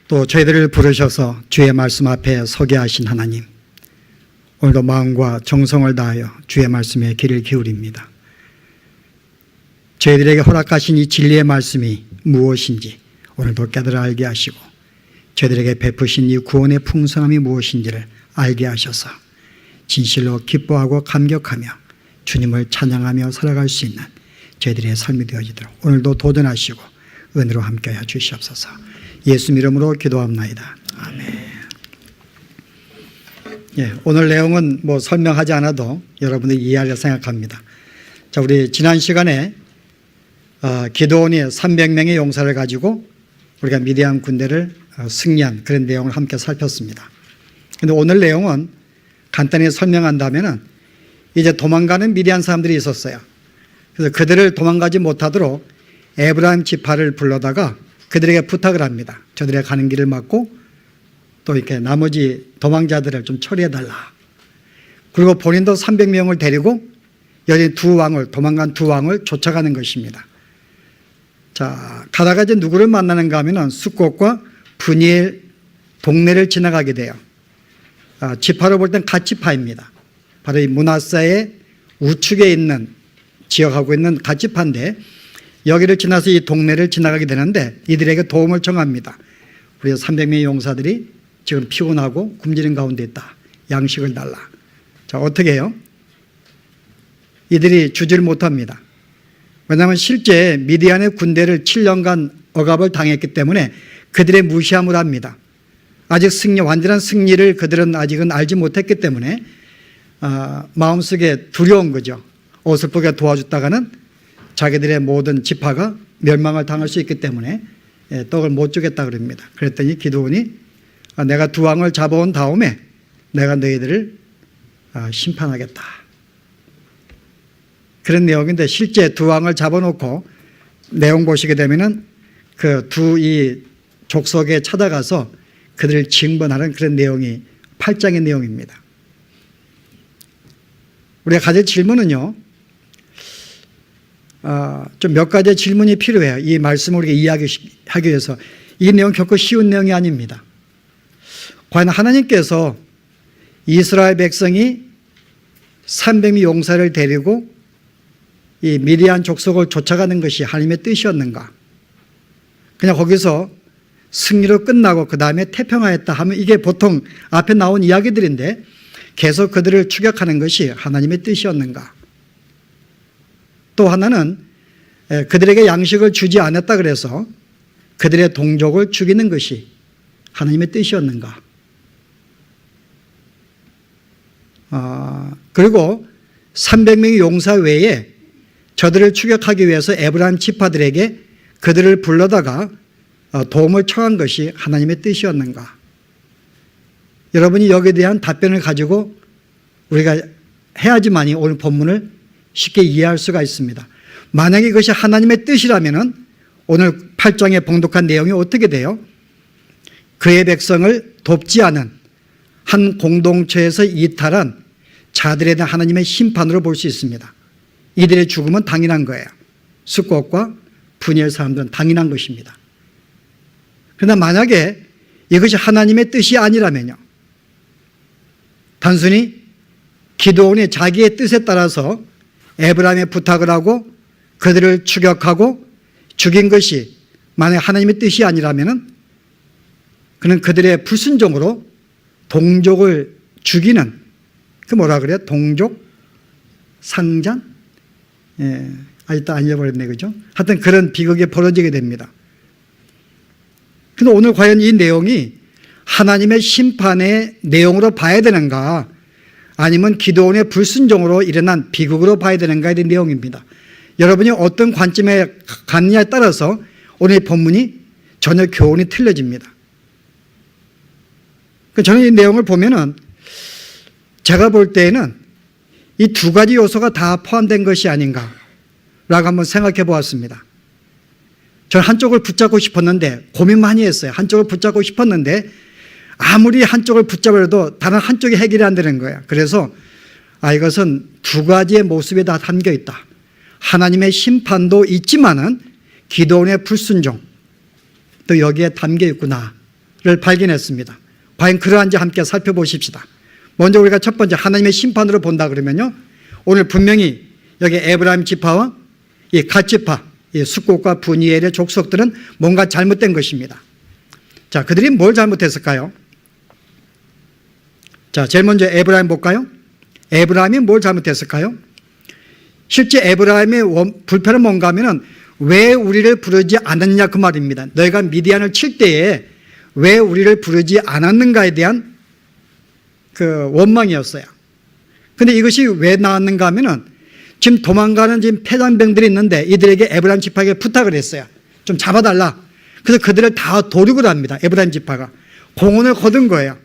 또 저희들을 부르셔서 주의 말씀 앞에 서게 하신 하나님, 오늘도 마음과 정성을 다하여 주의 말씀에 귀를 기울입니다. 저희들에게 허락하신 이 진리의 말씀이 무엇인지 오늘도 깨달아 알게 하시고, 저희들에게 베푸신 이 구원의 풍성함이 무엇인지를 알게 하셔서 진실로 기뻐하고 감격하며 주님을 찬양하며 살아갈 수 있는 저희들의 삶이 되어지도록 오늘도 도전하시고 은혜로 함께하여 주시옵소서. 예수 이름으로 기도합나이다. 아멘. 오늘 내용은 설명하지 않아도 여러분들이 이해하리라 생각합니다. 자, 우리 지난 시간에 기드온이 300명의 용사를 가지고 우리가 미디안 군대를 승리한 그런 내용을 함께 살폈습니다. 그런데 오늘 내용은 간단히 설명한다면 이제 도망가는 미디안 사람들이 있었어요. 그래서 그들을 도망가지 못하도록 에브라임 지파를 불러다가 그들에게 부탁을 합니다. 저들의 가는 길을 막고 또 이렇게 나머지 도망자들을 좀 처리해달라. 그리고 본인도 300명을 데리고 여전히 도망간 두 왕을 쫓아가는 것입니다. 자, 가다가 이제 누구를 만나는가 하면은 숫곳과 브니엘 동네를 지나가게 돼요. 지파로 볼 땐 갓지파입니다. 바로 이 므낫세의 우측에 있는 지역하고 있는 갓지파인데, 여기를 지나서 이 동네를 지나가게 되는데 이들에게 도움을 청합니다. 우리 300명의 용사들이 지금 피곤하고 굶주린 가운데 있다. 양식을 달라. 자, 어떻게 해요? 이들이 주지를 못합니다. 왜냐하면 실제 미디안의 군대를 7년간 억압을 당했기 때문에 그들의 무시함을 합니다. 아직 완전한 승리를 그들은 아직은 알지 못했기 때문에 마음속에 두려운 거죠. 어설프게 도와줬다가는 자기들의 모든 지파가 멸망을 당할 수 있기 때문에 떡을 못 주겠다 그럽니다. 그랬더니 기드온이 내가 두 왕을 잡아온 다음에 내가 너희들을 심판하겠다. 그런 내용인데, 실제 두 왕을 잡아놓고 내용 보시게 되면은 그 이 족속에 찾아가서 그들을 징벌하는 그런 내용이 8장의 내용입니다. 우리가 가질 질문은요, 좀 몇 가지 질문이 필요해요. 이 말씀을 우리가 이해하기 위해서. 이 내용 결코 쉬운 내용이 아닙니다. 과연 하나님께서 이스라엘 백성이 300명 용사를 데리고 이 미디안 족속을 쫓아가는 것이 하나님의 뜻이었는가? 그냥 거기서 승리로 끝나고 그 다음에 태평하였다 하면 이게 보통 앞에 나온 이야기들인데, 계속 그들을 추격하는 것이 하나님의 뜻이었는가? 또 하나는 그들에게 양식을 주지 않았다 그래서 그들의 동족을 죽이는 것이 하나님의 뜻이었는가? 그리고 300명의 용사 외에 저들을 추격하기 위해서 에브라임 지파들에게 그들을 불러다가 도움을 청한 것이 하나님의 뜻이었는가? 여러분이 여기에 대한 답변을 가지고 우리가 해야지만이 오늘 본문을 쉽게 이해할 수가 있습니다. 만약에 이것이 하나님의 뜻이라면 오늘 8장의 봉독한 내용이 어떻게 돼요? 그의 백성을 돕지 않은 한 공동체에서 이탈한 자들에 대한 하나님의 심판으로 볼 수 있습니다. 이들의 죽음은 당연한 거예요. 숫곳과 브니엘 사람들은 당연한 것입니다. 그러나 만약에 이것이 하나님의 뜻이 아니라면요, 단순히 기드온이 자기의 뜻에 따라서 에브라임에 부탁을 하고 그들을 추격하고 죽인 것이 만약 하나님의 뜻이 아니라면 그는 그들의 불순종으로 동족을 죽이는, 그 뭐라 그래요? 동족 상잔? 아직도 안 잊어버렸네, 그죠? 하여튼 그런 비극이 벌어지게 됩니다. 그런데 오늘 과연 이 내용이 하나님의 심판의 내용으로 봐야 되는가, 아니면 기드온의 불순종으로 일어난 비극으로 봐야 되는가에 대한 내용입니다. 여러분이 어떤 관점에 갔느냐에 따라서 오늘 본문이 전혀 교훈이 틀려집니다. 저는 이 내용을 보면은 제가 볼 때에는 이 두 가지 요소가 다 포함된 것이 아닌가라고 한번 생각해 보았습니다. 저는 한쪽을 붙잡고 싶었는데, 고민 많이 했어요. 한쪽을 붙잡고 싶었는데 아무리 한쪽을 붙잡아도 다른 한쪽이 해결이 안 되는 거예요. 그래서 이것은 두 가지의 모습이 다 담겨 있다. 하나님의 심판도 있지만은 기드온의 불순종 또 여기에 담겨 있구나 발견했습니다. 과연 그러한지 함께 살펴보십시다. 먼저 우리가 첫 번째 하나님의 심판으로 본다 그러면요, 오늘 분명히 여기 에브라임 지파와 이 갓 지파, 이 숫곳과 분이엘의 족속들은 뭔가 잘못된 것입니다. 자, 그들이 뭘 잘못했을까요? 자, 제일 먼저 에브라임 볼까요? 에브라임이 뭘 잘못했을까요? 실제 에브라임의 불편은 뭔가 하면은 왜 우리를 부르지 않았냐 그 말입니다. 너희가 미디안을 칠 때에 왜 우리를 부르지 않았는가에 대한 그 원망이었어요. 근데 이것이 왜 나왔는가 하면은 지금 도망가는 지금 패잔병들이 있는데 이들에게 에브라임 지파에게 부탁을 했어요. 좀 잡아달라. 그래서 그들을 다 도륙을 합니다. 에브라임 지파가 공언을 거둔 거예요.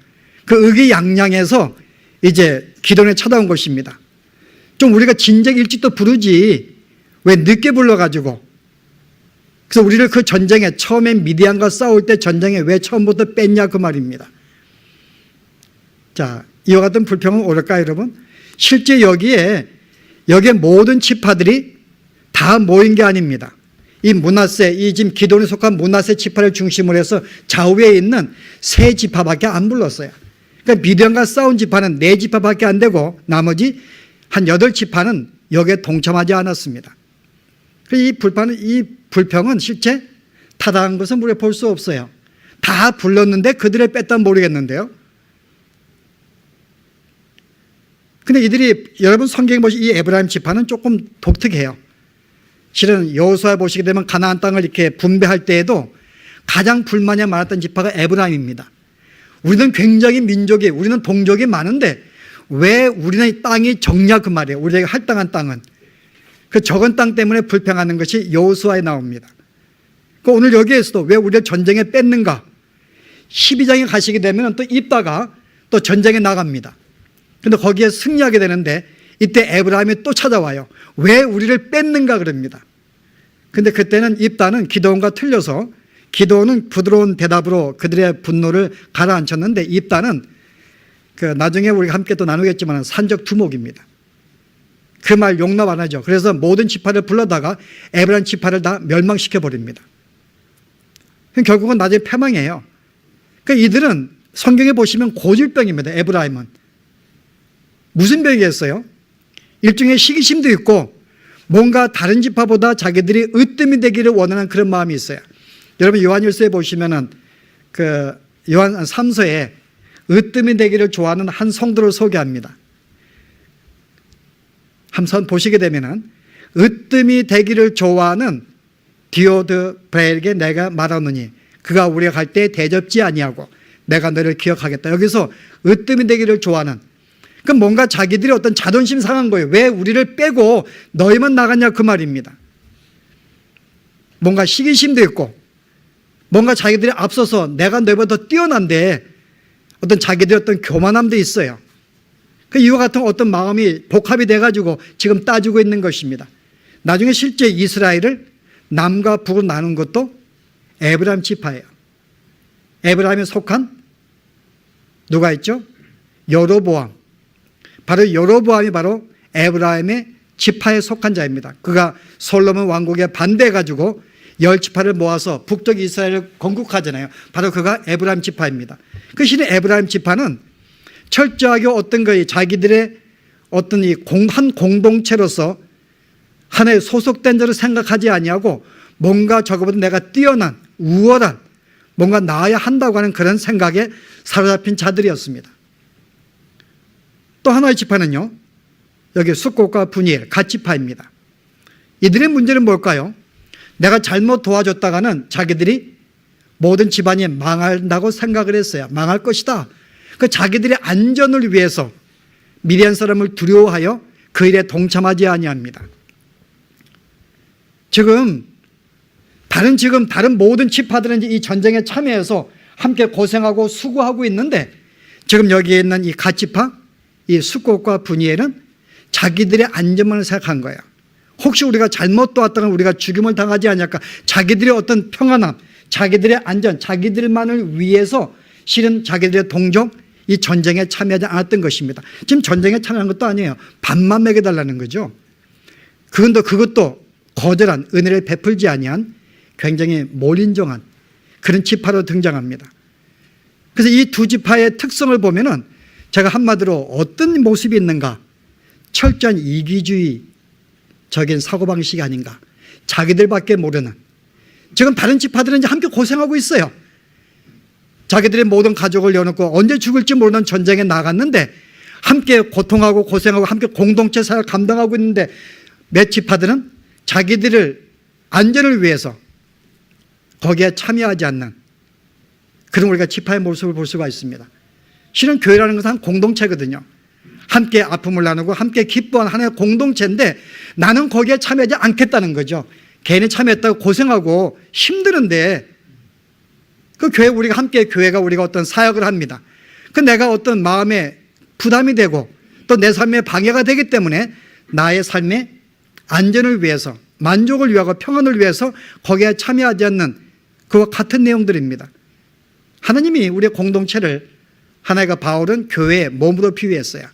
그 의기양양해서 이제 기돈에 찾아온 것입니다. 좀 우리가 진작 일찍도 부르지 왜 늦게 불러가지고, 그래서 우리를 그 전쟁에 처음에 미디안과 싸울 때 전쟁에 왜 처음부터 뺐냐 그 말입니다. 자, 이와 같은 불평은 옳을까요, 여러분? 실제 여기에 모든 지파들이 다 모인 게 아닙니다. 이 므낫세, 이 지금 기돈에 속한 므낫세 지파를 중심으로 해서 좌우에 있는 세 지파밖에 안 불렀어요. 그러니까 미디안과 싸운 지파는 네 지파밖에 안 되고 나머지 한 8지파는 여기에 동참하지 않았습니다. 이 불평은 실제 타당한 것은 우리가 볼 수 없어요. 다 불렀는데 그들을 뺐다면 모르겠는데요. 근데 이들이, 여러분 성경에 보시면 이 에브라임 지파는 조금 독특해요. 실은 여호수아 보시게 되면 가나안 땅을 이렇게 분배할 때에도 가장 불만이 많았던 지파가 에브라임입니다. 우리는 굉장히 민족이, 우리는 동족이 많은데 왜 우리는 땅이 적냐 그 말이에요. 우리에게 할당한 땅은. 그 적은 땅 때문에 불평하는 것이 여호수아에 나옵니다. 그 오늘 여기에서도 왜 우리를 전쟁에 뺐는가? 12장에 가시게 되면 또 입다가 또 전쟁에 나갑니다. 근데 거기에 승리하게 되는데 이때 에브라임이 또 찾아와요. 왜 우리를 뺐는가 그럽니다. 근데 그때는 입다는 기드온과 틀려서 기드온은 부드러운 대답으로 그들의 분노를 가라앉혔는데 입다는 그 나중에 우리가 함께 또 나누겠지만 산적 두목입니다. 그 말 용납 안 하죠. 그래서 모든 지파를 불러다가 에브라임 지파를 다 멸망시켜 버립니다. 결국은 나중에 패망해요. 그러니까 이들은 성경에 보시면 고질병입니다. 에브라임은 무슨 병이겠어요? 일종의 시기심도 있고 뭔가 다른 지파보다 자기들이 으뜸이 되기를 원하는 그런 마음이 있어요. 여러분 요한일서에 보시면은 그 요한 3서에 으뜸이 되기를 좋아하는 한 성도를 소개합니다. 한번 보시게 되면은 으뜸이 되기를 좋아하는 디오드브레에게 내가 말하노니 그가 우리가 갈 때 대접지 아니하고 내가 너를 기억하겠다. 여기서 으뜸이 되기를 좋아하는, 그럼 뭔가 자기들이 어떤 자존심 상한 거예요. 왜 우리를 빼고 너희만 나갔냐 그 말입니다. 뭔가 시기심도 있고 뭔가 자기들이 앞서서 내가 너희보다 더 뛰어난데 어떤 자기들의 어떤 교만함도 있어요. 그 이와 같은 어떤 마음이 복합이 돼가지고 지금 따지고 있는 것입니다. 나중에 실제 이스라엘을 남과 북으로 나눈 것도 에브라임 지파예요. 에브라임에 속한 누가 있죠? 여로보암. 바로 여로보암이 바로 에브라임의 지파에 속한 자입니다. 그가 솔로몬 왕국에 반대해가지고 10지파를 모아서 북쪽 이스라엘을 건국하잖아요. 바로 그가 에브라임 지파입니다. 그 시대 에브라임 지파는 철저하게 어떤 거에 자기들의 어떤 한 공동체로서 하나의 소속된 자를 생각하지 아니하고 뭔가 저거보다 내가 뛰어난 우월한 뭔가 나아야 한다고 하는 그런 생각에 사로잡힌 자들이었습니다. 또 하나의 지파는요, 여기 숫곳과 분이엘 갓 지파입니다. 이들의 문제는 뭘까요? 내가 잘못 도와줬다가는 자기들이 모든 집안이 망한다고 생각을 했어요. 망할 것이다. 그 자기들의 안전을 위해서 미디안 사람을 두려워하여 그 일에 동참하지 아니합니다. 지금 다른 모든 지파들은 이 전쟁에 참여해서 함께 고생하고 수고하고 있는데 지금 여기에 있는 이 갓 지파, 이 숫곳과 분이엘은 자기들의 안전만을 생각한 거예요. 혹시 우리가 잘못 도왔다면 우리가 죽임을 당하지 않을까? 자기들의 어떤 평안함, 자기들의 안전, 자기들만을 위해서 실은 자기들의 동족 이 전쟁에 참여하지 않았던 것입니다. 지금 전쟁에 참여한 것도 아니에요. 밥만 먹여달라는 거죠. 그것도 거절한, 은혜를 베풀지 아니한 굉장히 몰인정한 그런 지파로 등장합니다. 그래서 이 두 지파의 특성을 보면은 제가 한마디로 어떤 모습이 있는가? 철저한 이기주의적인 사고방식이 아닌가? 자기들밖에 모르는. 지금 다른 지파들은 이제 함께 고생하고 있어요. 자기들의 모든 가족을 내어놓고 언제 죽을지 모르는 전쟁에 나갔는데 함께 고통하고 고생하고 함께 공동체 사역을 감당하고 있는데 몇 지파들은 자기들을 안전을 위해서 거기에 참여하지 않는 그런 우리가 지파의 모습을 볼 수가 있습니다. 실은 교회라는 것은 한 공동체거든요. 함께 아픔을 나누고 함께 기뻐하는 하나의 공동체인데 나는 거기에 참여하지 않겠다는 거죠. 개인이 참여했다고 고생하고 힘드는데 그 교회 우리가 함께 교회가 우리가 어떤 사역을 합니다. 그 내가 어떤 마음에 부담이 되고 또 내 삶에 방해가 되기 때문에 나의 삶의 안전을 위해서 만족을 위하고 평안을 위해서 거기에 참여하지 않는 그와 같은 내용들입니다. 하나님이 우리의 공동체를 하나가 바울은 교회의 몸으로 비유했어요.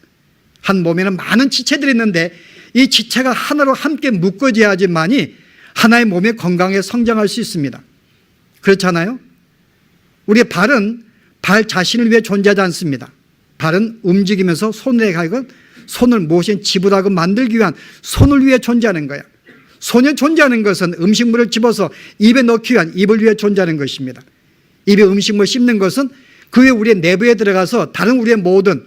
한 몸에는 많은 지체들이 있는데 이 지체가 하나로 함께 묶어져야지만이 하나의 몸이 건강하게 성장할 수 있습니다. 그렇잖아요? 우리의 발은 발 자신을 위해 존재하지 않습니다. 발은 움직이면서 손에 가고 손을 무엇인 지불하고 만들기 위한 손을 위해 존재하는 거야. 손에 존재하는 것은 음식물을 집어서 입에 넣기 위한 입을 위해 존재하는 것입니다. 입에 음식물 씹는 것은 그 외에 우리의 내부에 들어가서 다른 우리의 모든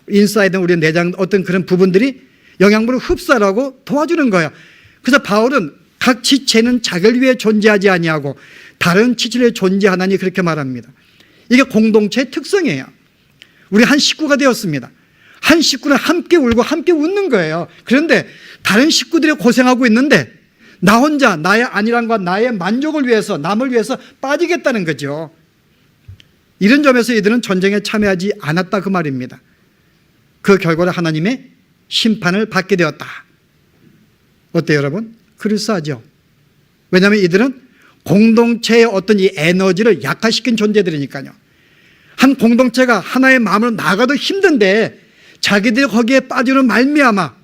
인사이드 우리의 내장 어떤 그런 부분들이 영양분을 흡수하라고 도와주는 거야. 그래서 바울은 각 지체는 자기를 위해 존재하지 아니하고 다른 지체를 위해 존재하나니 그렇게 말합니다. 이게 공동체의 특성이에요. 우리 한 식구가 되었습니다. 한 식구는 함께 울고 함께 웃는 거예요. 그런데 다른 식구들이 고생하고 있는데 나 혼자 나의 안일함과 나의 만족을 위해서 남을 위해서 빠지겠다는 거죠. 이런 점에서 이들은 전쟁에 참여하지 않았다 그 말입니다. 그 결과로 하나님의 심판을 받게 되었다. 어때요 여러분? 그럴싸하죠. 왜냐하면 이들은 공동체의 어떤 이 에너지를 약화시킨 존재들이니까요. 한 공동체가 하나의 마음으로 나가도 힘든데 자기들이 거기에 빠지는 말미암아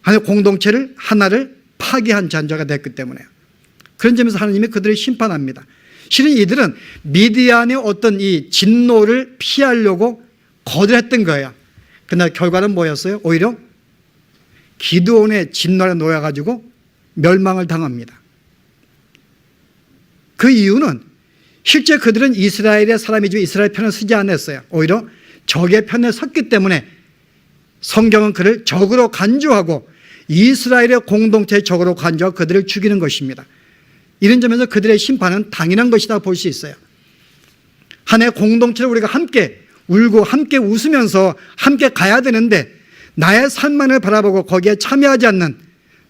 하나의 공동체를 하나를 파괴한 잔자가 됐기 때문에 그런 점에서 하나님이 그들을 심판합니다. 실은 이들은 미디안의 어떤 이 진노를 피하려고 거절했던 거예요. 그러나 결과는 뭐였어요? 오히려 기드온의 진노에 놓여가지고 멸망을 당합니다. 그 이유는 실제 그들은 이스라엘의 사람이지만 이스라엘 편을 서지 않았어요. 오히려 적의 편에 섰기 때문에 성경은 그를 적으로 간주하고 이스라엘의 공동체의 적으로 간주하고 그들을 죽이는 것입니다. 이런 점에서 그들의 심판은 당연한 것이다 볼 수 있어요. 하나의 공동체를 우리가 함께 울고 함께 웃으면서 함께 가야 되는데 나의 삶만을 바라보고 거기에 참여하지 않는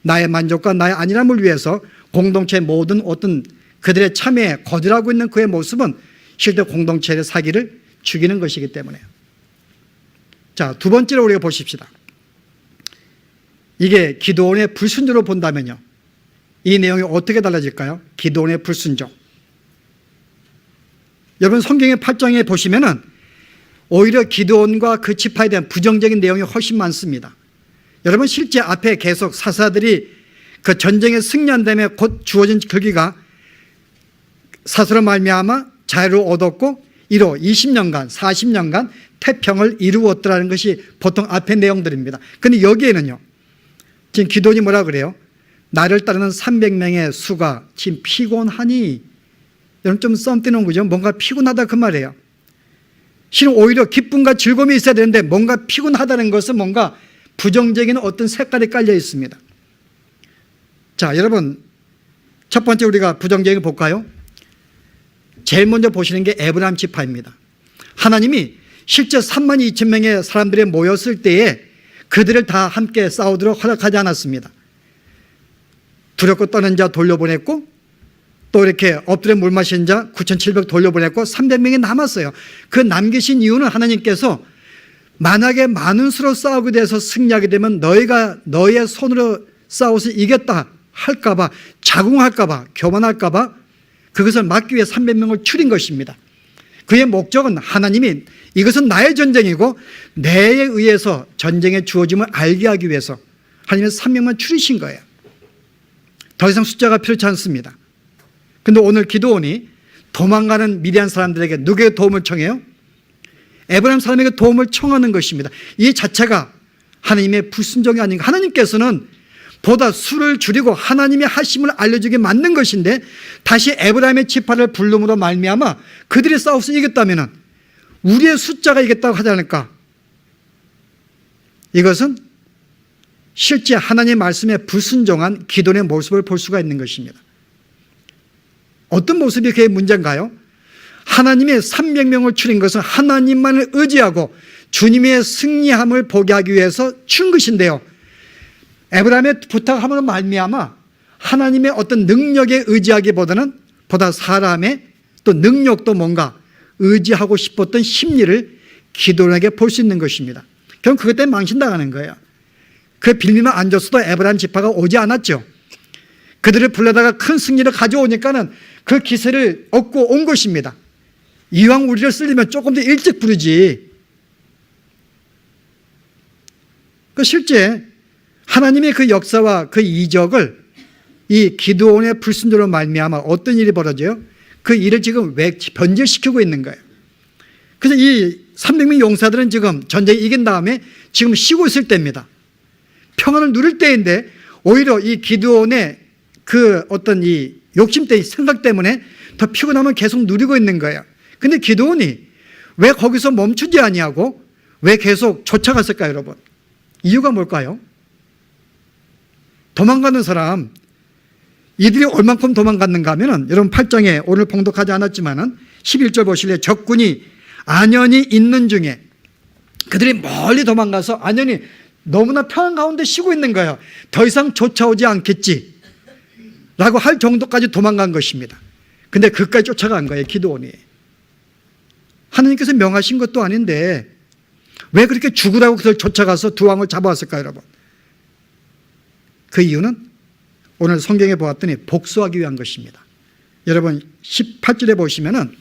나의 만족과 나의 안일함을 위해서 공동체의 모든 어떤 그들의 참여에 거절하고 있는 그의 모습은 실제 공동체의 사기를 죽이는 것이기 때문에. 자, 두 번째로 우리가 보십시다. 이게 기드온의 불순종으로 본다면요. 이 내용이 어떻게 달라질까요? 기드온의 불순종. 여러분 성경의 8장에 보시면은 오히려 기드온과 그 지파에 대한 부정적인 내용이 훨씬 많습니다. 여러분 실제 앞에 계속 사사들이 그 전쟁에 승리한 다음에 곧 주어진 글귀가 사수로 말미암아 자유를 얻었고 이로 20년간 40년간 태평을 이루었더라는 것이 보통 앞의 내용들입니다. 그런데 여기에는요. 지금 기드온이 뭐라 그래요? 나를 따르는 300명의 수가 지금 피곤하니. 여러분 좀 썸 띄는 거죠. 뭔가 피곤하다 그 말이에요. 실은 오히려 기쁨과 즐거움이 있어야 되는데 뭔가 피곤하다는 것은 뭔가 부정적인 어떤 색깔이 깔려 있습니다. 자, 여러분 첫 번째 우리가 부정적인 거 볼까요? 제일 먼저 보시는 게 에브라임 지파입니다. 하나님이 실제 3만 2천 명의 사람들이 모였을 때에 그들을 다 함께 싸우도록 허락하지 않았습니다. 두렵고 떠는 자 돌려보냈고 또 이렇게 엎드려 물 마신 자 9,700 돌려보냈고 300명이 남았어요. 그 남기신 이유는 하나님께서 만약에 많은 수로 싸우게 돼서 승리하게 되면 너희가 너의 손으로 싸워서 이겼다 할까 봐 자궁할까 봐 교만할까 봐 그것을 막기 위해 300명을 추린 것입니다. 그의 목적은 하나님이 이것은 나의 전쟁이고 내에 의해서 전쟁의 주어짐을 알게 하기 위해서 하나님은 300만 추리신 거예요. 더 이상 숫자가 필요치 않습니다. 그런데 오늘 기드온이 도망가는 미디안 사람들에게 누구의 도움을 청해요? 에브라임 사람에게 도움을 청하는 것입니다. 이 자체가 하나님의 불순종이 아닌가. 하나님께서는 보다 수를 줄이고 하나님의 하심을 알려주게 만든 것인데 다시 에브라임의 지파를 부름으로 말미암아 그들이 싸워서 이겼다면 우리의 숫자가 이겼다고 하지 않을까? 이것은 실제 하나님의 말씀에 불순종한 기도의 모습을 볼 수가 있는 것입니다. 어떤 모습이 그게 문제인가요? 하나님의 300명을 추린 것은 하나님만을 의지하고 주님의 승리함을 보게 하기 위해서 춘 것인데요, 에브라임의 부탁함으로 말미암아 하나님의 어떤 능력에 의지하기보다는 보다 사람의 또 능력도 뭔가 의지하고 싶었던 심리를 기도원에게 볼 수 있는 것입니다. 결국 그것 때문에 망신당하는 거예요. 그 빌미만 안 줬어도 에브라임 지파가 오지 않았죠. 그들을 불러다가 큰 승리를 가져오니까는 그 기세를 얻고 온 것입니다. 이왕 우리를 쓰려면 조금 더 일찍 부르지. 실제 하나님의 그 역사와 그 이적을 이 기드온의 불순종으로 말미암아 어떤 일이 벌어져요? 그 일을 지금 왜 변질시키고 있는 거예요. 그래서 이 300명 용사들은 지금 전쟁에 이긴 다음에 지금 쉬고 있을 때입니다. 평안을 누릴 때인데 오히려 이 기드온의 그 어떤 이 욕심 때문에 생각 때문에 더 피곤하면 계속 누리고 있는 거예요. 근데 기드온이 왜 거기서 멈추지 아니하고 왜 계속 쫓아갔을까요, 여러분? 이유가 뭘까요? 도망가는 사람, 이들이 얼만큼 도망갔는가 하면은 여러분 8장에 오늘 봉독하지 않았지만은 11절 보실래요? 적군이 안연히 있는 중에 그들이 멀리 도망가서 안연히 너무나 평안 가운데 쉬고 있는 거예요. 더 이상 쫓아오지 않겠지 라고 할 정도까지 도망간 것입니다. 근데 그까지 쫓아간 거예요, 기드온이. 하나님께서 명하신 것도 아닌데 왜 그렇게 죽으라고 그들 쫓아가서 두 왕을 잡아왔을까요, 여러분? 그 이유는 오늘 성경에 보았더니 복수하기 위한 것입니다. 여러분 18절에 보시면은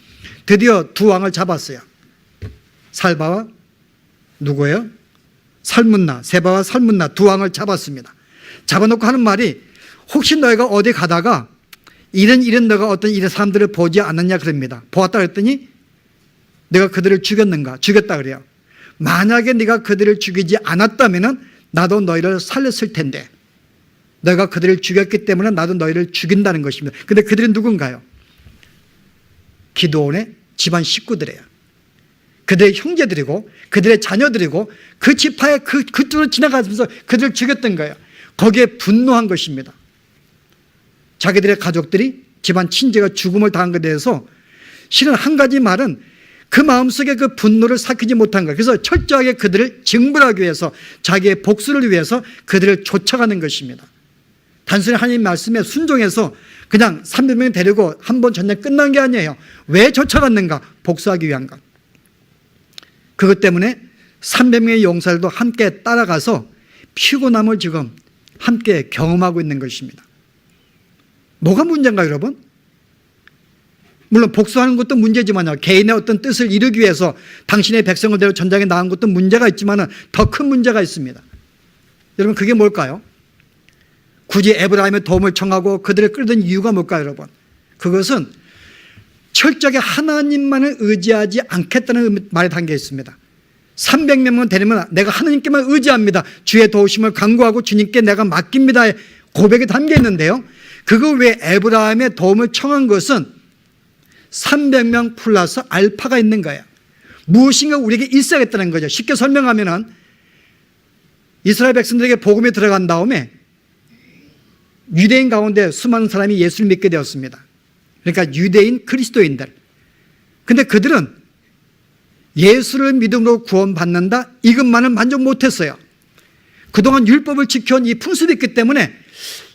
드디어 두 왕을 잡았어요. 살바와 누구예요? 살문나, 세바와 살문나 두 왕을 잡았습니다. 잡아놓고 하는 말이 혹시 너희가 어디 가다가 이런 너가 어떤 이런 사람들을 보지 않았냐 그럽니다. 보았다 그랬더니 내가 그들을 죽였는가? 죽였다 그래요. 만약에 네가 그들을 죽이지 않았다면 나도 너희를 살렸을 텐데 내가 그들을 죽였기 때문에 나도 너희를 죽인다는 것입니다. 근데 그들이 누군가요? 기드온의 집안 식구들이에요. 그들의 형제들이고 그들의 자녀들이고 그 지파에 그쪽으로 지나가면서 그들을 죽였던 거예요. 거기에 분노한 것입니다. 자기들의 가족들이 집안 친지가 죽음을 당한 것에 대해서 실은 한 가지 말은 그 마음속에 그 분노를 삭히지 못한 거예요. 그래서 철저하게 그들을 징벌하기 위해서 자기의 복수를 위해서 그들을 쫓아가는 것입니다. 단순히 하나님 말씀에 순종해서 그냥 300명 데리고 한 번 전쟁 끝난 게 아니에요. 왜 쫓아갔는가? 복수하기 위한 것. 그것 때문에 300명의 용사들도 함께 따라가서 피곤함을 지금 함께 경험하고 있는 것입니다. 뭐가 문제인가요, 여러분? 물론 복수하는 것도 문제지만요, 개인의 어떤 뜻을 이루기 위해서 당신의 백성을 데려 전장에 나간 것도 문제가 있지만 더 큰 문제가 있습니다. 여러분 그게 뭘까요? 굳이 에브라임의 도움을 청하고 그들을 끌던 이유가 뭘까요, 여러분? 그것은 철저하게 하나님만을 의지하지 않겠다는 말에 담겨 있습니다. 300명만 데리면 내가 하나님께만 의지합니다. 주의 도우심을 간구하고 주님께 내가 맡깁니다. 고백이 담겨 있는데요, 그거 왜 에브라임의 도움을 청한 것은 300명 플러스 알파가 있는 거예요. 무엇인가 우리에게 있어야겠다는 거죠. 쉽게 설명하면은 이스라엘 백성들에게 복음이 들어간 다음에 유대인 가운데 수많은 사람이 예수를 믿게 되었습니다. 그러니까 유대인 그리스도인들. 근데 그들은 예수를 믿음으로 구원받는다 이것만은 만족 못했어요. 그동안 율법을 지켜온 이 풍습이 있기 때문에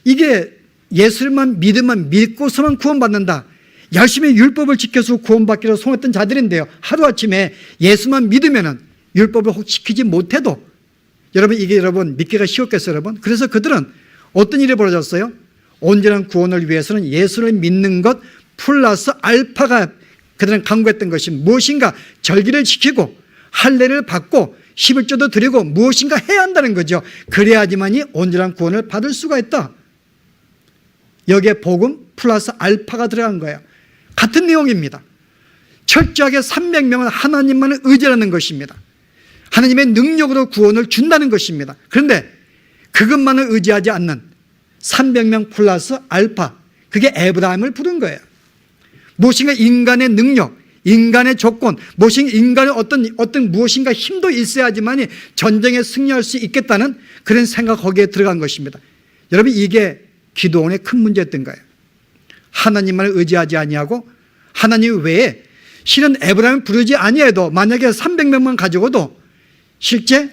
이게 예수만 믿으면 믿고서만 구원받는다, 열심히 율법을 지켜서 구원받기로 소원했던 자들인데요, 하루아침에 예수만 믿으면 율법을 혹 지키지 못해도 여러분 이게 여러분 믿기가 쉬웠겠어요, 여러분? 그래서 그들은 어떤 일이 벌어졌어요? 온전한 구원을 위해서는 예수를 믿는 것 플러스 알파가 그들은 강구했던 것이 무엇인가 절기를 지키고 할례를 받고 11조도 드리고 무엇인가 해야 한다는 거죠. 그래야지만이 온전한 구원을 받을 수가 있다. 여기에 복음 플러스 알파가 들어간 거예요. 같은 내용입니다. 철저하게 300명은 하나님만을 의지하는 것입니다. 하나님의 능력으로 구원을 준다는 것입니다. 그런데 그것만을 의지하지 않는 300명 플러스 알파, 그게 에브라임을 부른 거예요. 무엇인가 인간의 능력, 인간의 조건, 무엇인가 인간의 어떤 무엇인가 힘도 있어야지만이 전쟁에 승리할 수 있겠다는 그런 생각 거기에 들어간 것입니다. 여러분, 이게 기드온의 큰 문제였던 거예요. 하나님만을 의지하지 아니하고 하나님 외에 실은 에브라임을 부르지 아니해도 만약에 300명만 가지고도 실제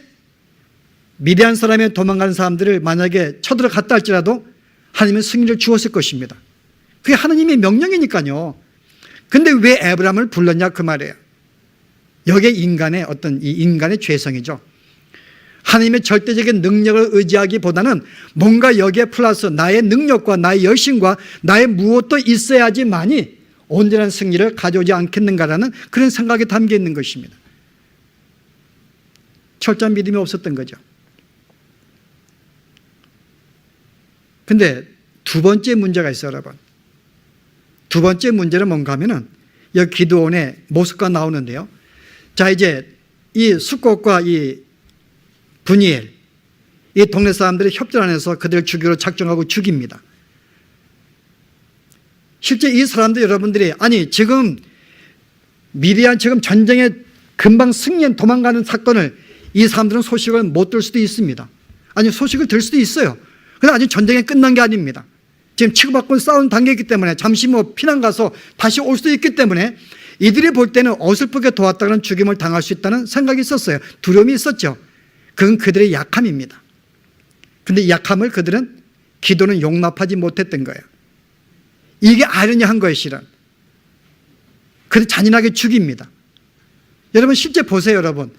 미디안 사람에 도망가는 사람들을 만약에 쳐들어갔다 할지라도 하나님은 승리를 주었을 것입니다. 그게 하나님의 명령이니까요. 근데 왜 에브라임을 불렀냐 그 말이에요. 여기에 인간의 이 인간의 죄성이죠. 하나님의 절대적인 능력을 의지하기보다는 뭔가 여기에 플러스 나의 능력과 나의 열심과 나의 무엇도 있어야지만이 온전한 승리를 가져오지 않겠는가라는 그런 생각이 담겨 있는 것입니다. 철저한 믿음이 없었던 거죠. 근데 두 번째 문제가 있어요, 여러분. 두 번째 문제는 뭔가 하면은 여기 기드온의 모습과 나오는데요. 자, 이제 이 숫곳과 이 분이엘, 이 동네 사람들이 협전해서 그들을 죽이로 작정하고 죽입니다. 실제 이 사람들 여러분들이 아니 지금 미디안 지금 전쟁에 금방 승리한 도망가는 사건을 이 사람들은 소식을 못 들 수도 있습니다. 아니 소식을 들 수도 있어요. 그런데 아직 전쟁이 끝난 게 아닙니다. 지금 치고받고 싸우는 단계이기 때문에 잠시 피난 가서 다시 올 수도 있기 때문에 이들이 볼 때는 어설프게 도왔다는 죽임을 당할 수 있다는 생각이 있었어요. 두려움이 있었죠. 그건 그들의 약함입니다. 그런데 이 약함을 그들은 기도는 용납하지 못했던 거예요. 이게 아이러니한 거예요, 실은. 그들 잔인하게 죽입니다. 여러분 실제 보세요, 여러분.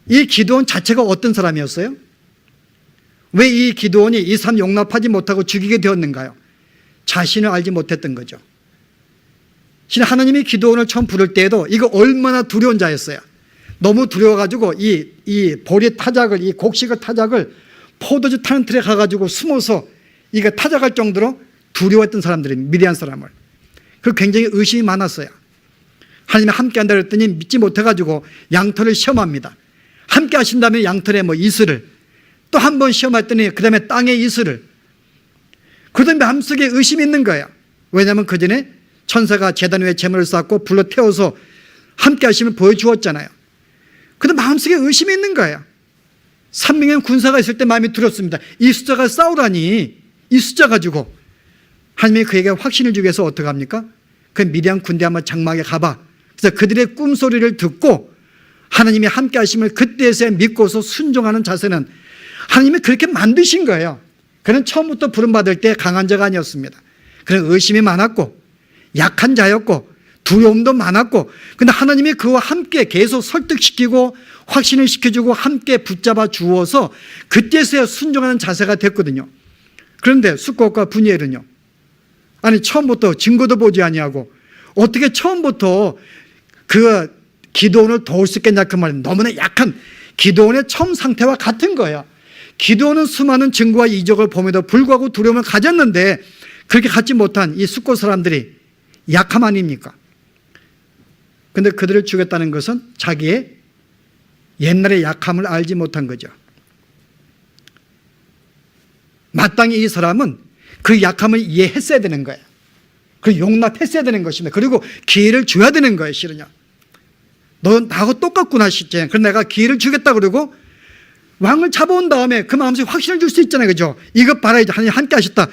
이 기드온 자체가 어떤 사람이었어요? 왜 이 기드온이 이 사람 용납하지 못하고 죽이게 되었는가요? 자신을 알지 못했던 거죠. 실은 하나님이 기드온을 처음 부를 때에도 이거 얼마나 두려운 자였어요. 너무 두려워가지고 이 보리 타작을, 이 곡식을 타작을 포도주 타는 틀에 가가지고 숨어서 이거 타작할 정도로 두려워했던 사람들이 미디안 사람을. 그리고 굉장히 의심이 많았어요. 하나님이 함께 한다 그랬더니 믿지 못해가지고 양털을 시험합니다. 함께 하신다면 양털에 이슬을 또 한 번 시험했더니 그 다음에 땅에 이슬을. 그러더니 마음속에 의심이 있는 거예요. 왜냐하면 그 전에 천사가 제단 위에 제물을 쌓고 불러 태워서 함께 하심을 보여주었잖아요. 그런데 마음속에 의심이 있는 거예요. 300명 군사가 있을 때 마음이 두렵습니다. 이 숫자가 싸우라니 이 숫자 가지고 하나님이 그에게 확신을 주기 위해서 어떻게 합니까? 그 미디안 군대 한번 장막에 가봐. 그래서 그들의 꿈소리를 듣고 하나님이 함께 하심을 그때서야 믿고서 순종하는 자세는 하나님이 그렇게 만드신 거예요. 그는 처음부터 부름받을 때 강한 자가 아니었습니다. 그는 의심이 많았고 약한 자였고 두려움도 많았고, 근데 하나님이 그와 함께 계속 설득시키고 확신을 시켜주고 함께 붙잡아 주어서 그때서야 순종하는 자세가 됐거든요. 그런데 숫곳과 분이엘은요, 아니 처음부터 증거도 보지 아니하고 어떻게 처음부터 그 기드온을 도울 수 있겠냐 그 말은 너무나 약한 기드온의 처음 상태와 같은 거예요. 기드온은 수많은 증거와 이적을 봄에도 불구하고 두려움을 가졌는데 그렇게 갖지 못한 이 숫곳 사람들이 약함 아닙니까? 그런데 그들을 죽였다는 것은 자기의 옛날의 약함을 알지 못한 거죠. 마땅히 이 사람은 그 약함을 이해했어야 되는 거예요. 그 용납했어야 되는 것입니다. 그리고 기회를 줘야 되는 거예요, 실은요. 너 나하고 똑같구나, 실제. 그래서 내가 기회를 주겠다 그러고 왕을 잡아온 다음에 그 마음속에 확신을 줄 수 있잖아요, 그죠? 이것 봐라, 이제 하나님 함께 하셨다.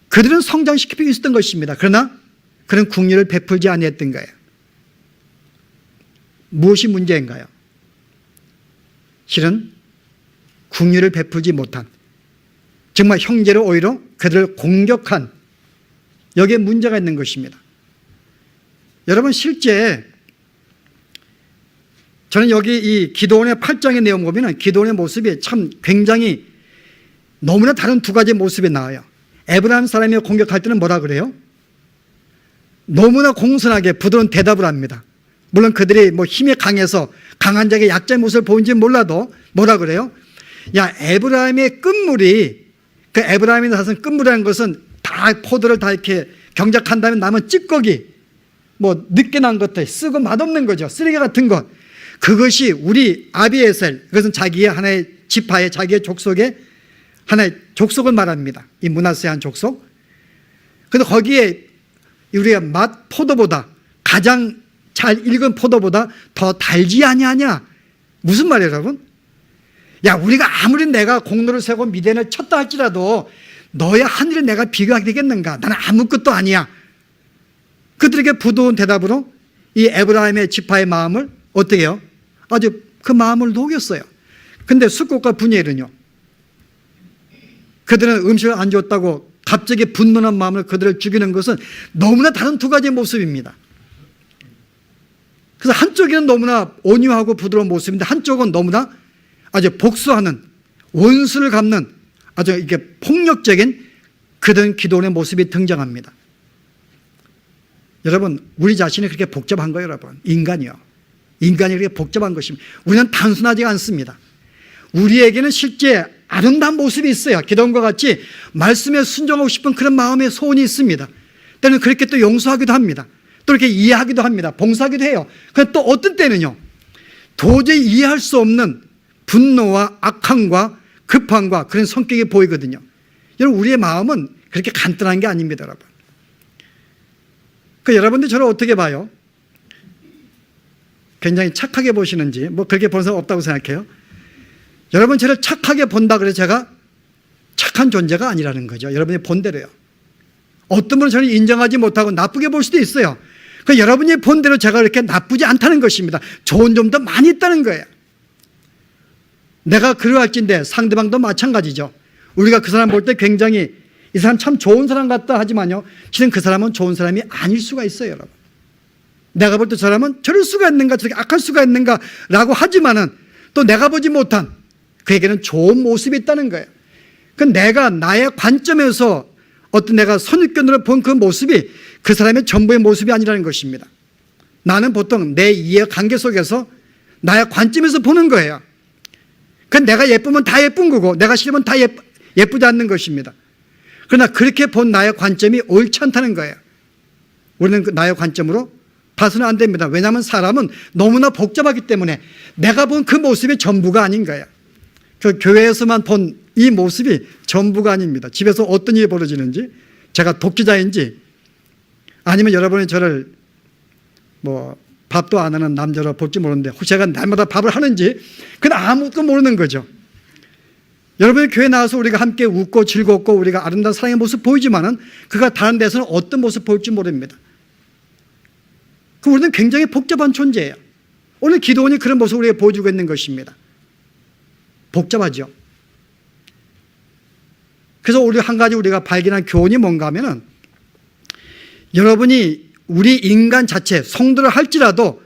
그들은 성장시키고 있었던 것입니다. 그러나 그런 국리를 베풀지 아니했던 거예요. 무엇이 문제인가요? 실은 국리를 베풀지 못한, 정말 형제를 오히려 그들을 공격한, 여기에 문제가 있는 것입니다. 여러분 실제 저는 여기 이 기드온의 8장의 내용 보면 기드온의 모습이 참 굉장히 너무나 다른 두 가지 모습이 나와요. 에브라임 사람이 공격할 때는 뭐라 그래요? 너무나 공손하게 부드러운 대답을 합니다. 물론 그들이 힘이 강해서 강한 자에게 약자의 모습을 보인지 몰라도 뭐라 그래요? 야, 에브라임의 끝물이, 그 에브라임이 사선 끝물이라는 것은 다 포도를 다 이렇게 경작한 다음에 남은 찌꺼기, 뭐 늦게 난 것들, 쓰고 맛없는 거죠. 쓰레기 같은 것. 그것이 우리 아비에셀, 그것은 자기의 하나의 지파의 자기의 족속의 하나의 족속을 말합니다. 이 므낫세의 한 족속. 그래서 거기에 우리가 맛 포도보다, 가장 잘 익은 포도보다 더 달지 아니하냐. 무슨 말이에요, 여러분? 야, 우리가 아무리 내가 공로를 세고 미디안을 쳤다 할지라도 너의 하늘을 내가 비교하게 되겠는가? 나는 아무것도 아니야. 그들에게 부드러운 대답으로 이 에브라임의 지파의 마음을 어떻게 해요? 아주 그 마음을 녹였어요. 근데 숙곡과 분이엘은요, 그들은 음식을 안 줬다고 갑자기 분노한 마음을 그들을 죽이는 것은 너무나 다른 두 가지의 모습입니다. 그래서 한쪽에는 너무나 온유하고 부드러운 모습인데 한쪽은 너무나 아주 복수하는, 원수를 갚는 아주 이게 폭력적인 그런 기도원의 모습이 등장합니다. 여러분, 우리 자신이 그렇게 복잡한 거예요, 여러분. 인간이요. 인간이 그렇게 복잡한 것입니다. 우리는 단순하지 않습니다. 우리에게는 실제 아름다운 모습이 있어요. 기도원과 같이 말씀에 순종하고 싶은 그런 마음의 소원이 있습니다. 때는 그렇게 또 용서하기도 합니다. 또 이렇게 이해하기도 합니다. 봉사하기도 해요. 그런데 또 어떤 때는요, 도저히 이해할 수 없는 분노와 악함과 급함과 그런 성격이 보이거든요. 여러분, 우리의 마음은 그렇게 간단한 게 아닙니다, 여러분. 그 여러분들 저를 어떻게 봐요? 굉장히 착하게 보시는지, 뭐 그렇게 보는 사람 없다고 생각해요? 여러분, 저를 착하게 본다 그래서 제가 착한 존재가 아니라는 거죠. 여러분이 본대로요. 어떤 분은 저를 인정하지 못하고 나쁘게 볼 수도 있어요. 그 여러분이 본대로 제가 그렇게 나쁘지 않다는 것입니다. 좋은 점도 많이 있다는 거예요. 내가 그러할진데 상대방도 마찬가지죠. 우리가 그 사람 볼 때 굉장히 이 사람 참 좋은 사람 같다 하지만요, 실은 그 사람은 좋은 사람이 아닐 수가 있어요, 여러분. 내가 볼 때 저 사람은 저럴 수가 있는가, 저렇게 악할 수가 있는가 라고 하지만은 또 내가 보지 못한 그에게는 좋은 모습이 있다는 거예요. 그 내가 나의 관점에서 어떤 내가 선입견으로 본 그 모습이 그 사람의 전부의 모습이 아니라는 것입니다. 나는 보통 내 이해 관계 속에서 나의 관점에서 보는 거예요. 그 내가 예쁘면 다 예쁜 거고 내가 싫으면 다 예쁘지 않는 것입니다. 그러나 그렇게 본 나의 관점이 옳지 않다는 거예요. 우리는 그 나의 관점으로 봐서는 안 됩니다. 왜냐하면 사람은 너무나 복잡하기 때문에 내가 본 그 모습이 전부가 아닌 거예요. 그 교회에서만 본 이 모습이 전부가 아닙니다. 집에서 어떤 일이 벌어지는지, 제가 독재자인지, 아니면 여러분이 저를 뭐 밥도 안 하는 남자로 볼지 모르는데 혹시 제가 날마다 밥을 하는지, 그건 아무것도 모르는 거죠. 여러분이 교회 나와서 우리가 함께 웃고 즐겁고 우리가 아름다운 사랑의 모습 보이지만은 그가 다른 데서는 어떤 모습 보일지 모릅니다. 그 우리는 굉장히 복잡한 존재예요. 오늘 기도원이 그런 모습을 우리에게 보여주고 있는 것입니다. 복잡하죠. 그래서 우리 한 가지 우리가 발견한 교훈이 뭔가 하면은, 여러분이 우리 인간 자체, 성도를 할지라도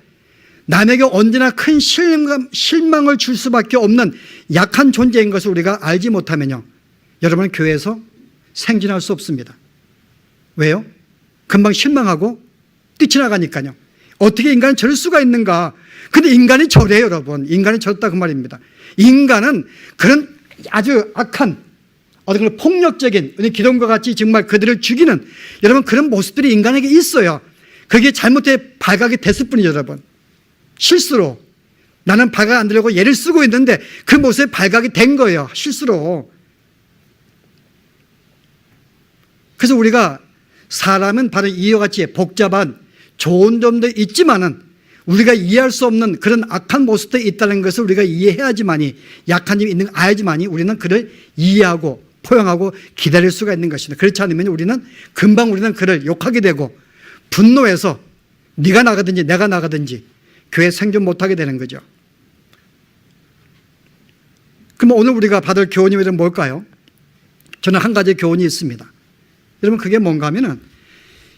남에게 언제나 큰 실망을 줄 수밖에 없는 약한 존재인 것을 우리가 알지 못하면요, 여러분은 교회에서 생존할 수 없습니다. 왜요? 금방 실망하고 뛰쳐나가니까요. 어떻게 인간은 저럴 수가 있는가? 근데 인간이 저래요, 여러분. 인간이 저렇다 그 말입니다. 인간은 그런 아주 악한 어떤 그런 폭력적인 기도원과 같이 정말 그들을 죽이는 여러분 그런 모습들이 인간에게 있어요. 그게 잘못해 발각이 됐을 뿐이죠, 여러분. 실수로 나는 발각 안 되려고 예를 쓰고 있는데 그 모습에 발각이 된 거예요, 실수로. 그래서 우리가 사람은 바로 이와 같이 복잡한 좋은 점도 있지만은 우리가 이해할 수 없는 그런 악한 모습도 있다는 것을 우리가 이해해야지만이, 약한 점이 있는 걸 알지만이 우리는 그를 이해하고 포용하고 기다릴 수가 있는 것입니다. 그렇지 않으면 우리는 금방 그를 욕하게 되고 분노해서 네가 나가든지 내가 나가든지 교회 생존 못하게 되는 거죠. 그럼 오늘 우리가 받을 교훈이 뭘까요? 저는 한 가지 교훈이 있습니다. 여러분, 그게 뭔가 하면은,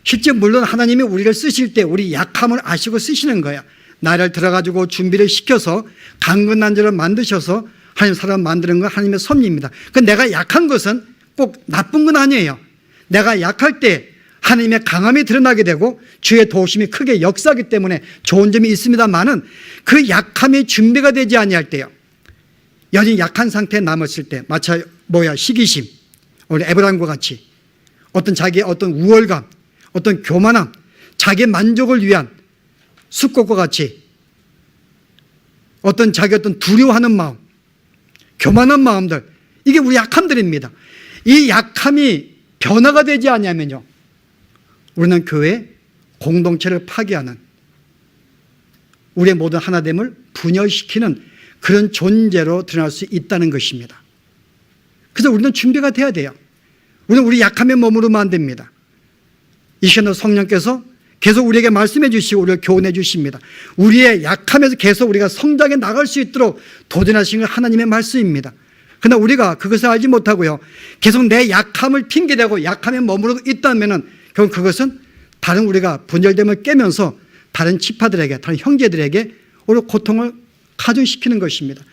실제 물론 하나님이 우리를 쓰실 때 우리 약함을 아시고 쓰시는 거야. 나를 들어가지고 준비를 시켜서 강건한 자를 만드셔서 하나님 사람 만드는 건 하나님의 섭리입니다. 그 내가 약한 것은 꼭 나쁜 건 아니에요. 내가 약할 때 하나님의 강함이 드러나게 되고 주의 도우심이 크게 역사하기 때문에 좋은 점이 있습니다만은, 그 약함이 준비가 되지 아니할 때요, 여전히 약한 상태에 남았을 때, 마치 시기심, 우리 에브라임과 같이 어떤 자기의 어떤 우월감, 어떤 교만함, 자기 만족을 위한 숫꽃과 같이 자기 두려워하는 마음, 교만한 마음들, 이게 우리 약함들입니다. 이 약함이 변화가 되지 않으면요, 우리는 교회 공동체를 파괴하는, 우리의 모든 하나됨을 분열시키는 그런 존재로 드러날 수 있다는 것입니다. 그래서 우리는 준비가 돼야 돼요. 우리는 우리 약함에 머무르면 안 됩니다. 이 시간에 성령께서 계속 우리에게 말씀해 주시고 우리를 교훈해 주십니다. 우리의 약함에서 계속 우리가 성장해 나갈 수 있도록 도전하시는 하나님의 말씀입니다. 그러나 우리가 그것을 알지 못하고요, 계속 내 약함을 핑계대고 약함에 머무르고 있다면 결국 그것은 다른 우리가 분열됨을 깨면서 다른 지파들에게, 다른 형제들에게 오히려 고통을 가중시키는 것입니다.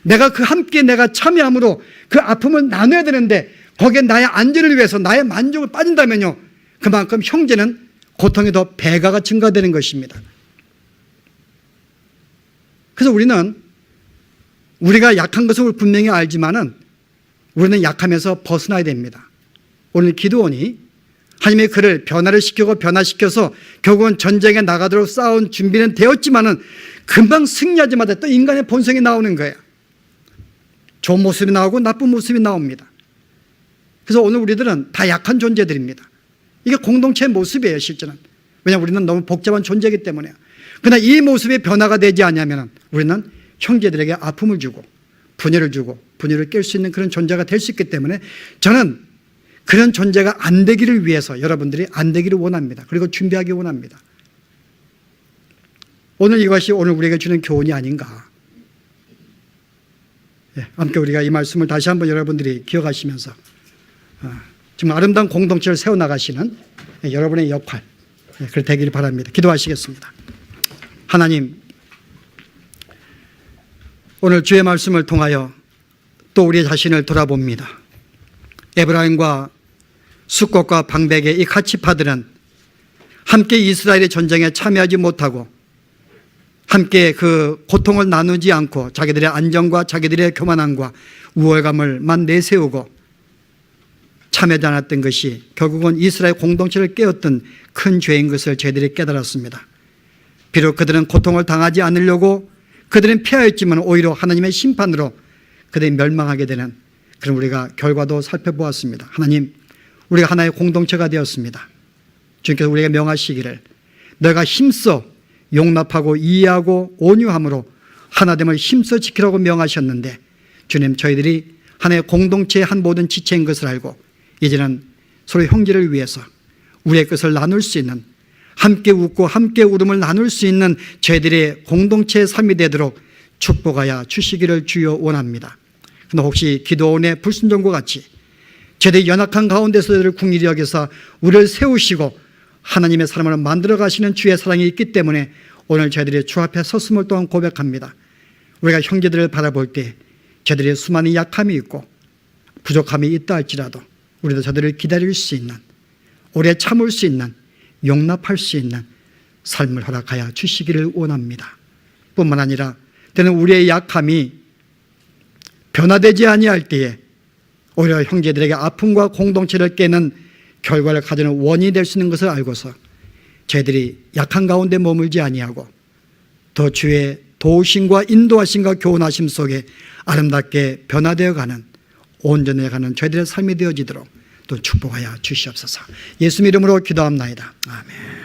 내가 함께 참여함으로 그 아픔을 나눠야 되는데 거기에 나의 안전을 위해서 나의 만족을 빠진다면요, 그만큼 형제는 고통이 더 배가가 증가되는 것입니다. 그래서 우리가 약한 것을 분명히 알지만은 우리는 약함에서 벗어나야 됩니다. 오늘 기드온이 하나님의 그를 변화시켜서 결국은 전쟁에 나가도록 싸운 준비는 되었지만은 금방 승리하자마자 또 인간의 본성이 나오는 거예요. 좋은 모습이 나오고 나쁜 모습이 나옵니다. 그래서 오늘 우리들은 다 약한 존재들입니다. 이게 공동체의 모습이에요, 실제는. 왜냐하면 우리는 너무 복잡한 존재이기 때문에요. 그러나 이 모습이 변화가 되지 않으면 우리는 형제들에게 아픔을 주고 분열을 깰 수 있는 그런 존재가 될 수 있기 때문에 저는 그런 존재가 안 되기를 위해서 여러분들이 안 되기를 원합니다. 그리고 준비하기 원합니다. 이것이 오늘 우리에게 주는 교훈이 아닌가. 함께 우리가 이 말씀을 다시 한번 여러분들이 기억하시면서 정말 아름다운 공동체를 세워나가시는 여러분의 역할, 그렇게 되기를 바랍니다. 기도하시겠습니다. 하나님, 오늘 주의 말씀을 통하여 또 우리 자신을 돌아봅니다. 에브라임과 숫꽃과 방백의 이 가치파들은 함께 이스라엘의 전쟁에 참여하지 못하고 함께 그 고통을 나누지 않고 자기들의 안정과 자기들의 교만함과 우월감을만 내세우고 참여하지 않았던 것이 결국은 이스라엘 공동체를 깨었던 큰 죄인 것을 저희들이 깨달았습니다. 비록 그들은 고통을 당하지 않으려고 그들은 피하였지만 오히려 하나님의 심판으로 그들이 멸망하게 되는 그런 우리가 결과도 살펴보았습니다. 하나님, 우리가 하나의 공동체가 되었습니다. 주님께서 우리에게 명하시기를 너희가 힘써 용납하고 이해하고 온유함으로 하나됨을 힘써 지키라고 명하셨는데, 주님, 저희들이 하나의 공동체의 한 모든 지체인 것을 알고 이제는 서로 형제를 위해서 우리의 것을 나눌 수 있는, 함께 웃고 함께 울음을 나눌 수 있는 저희들의 공동체의 삶이 되도록 축복하여 주시기를 주여 원합니다. 그러나 혹시 기도원의 불순종과 같이 저희들이 연약한 가운데서를 궁일이 여기서 우리를 세우시고 하나님의 사람을 만들어 가시는 주의 사랑이 있기 때문에 오늘 저희들이 주 앞에 섰음을 또한 고백합니다. 우리가 형제들을 바라볼 때 저희들의 수많은 약함이 있고 부족함이 있다 할지라도 우리도 저들을 기다릴 수 있는, 오래 참을 수 있는, 용납할 수 있는 삶을 허락하여 주시기를 원합니다. 뿐만 아니라 때는 우리의 약함이 변화되지 아니할 때에 오히려 형제들에게 아픔과 공동체를 깨는 결과를 가져는 원인이 될 수 있는 것을 알고서 저희들이 약한 가운데 머물지 아니하고 더 주의 도우심과 인도하심과 교훈하심 속에 아름답게 변화되어 가는, 온전해 가는 저희들의 삶이 되어지도록 또 축복하여 주시옵소서. 예수 이름으로 기도합나이다. 아멘.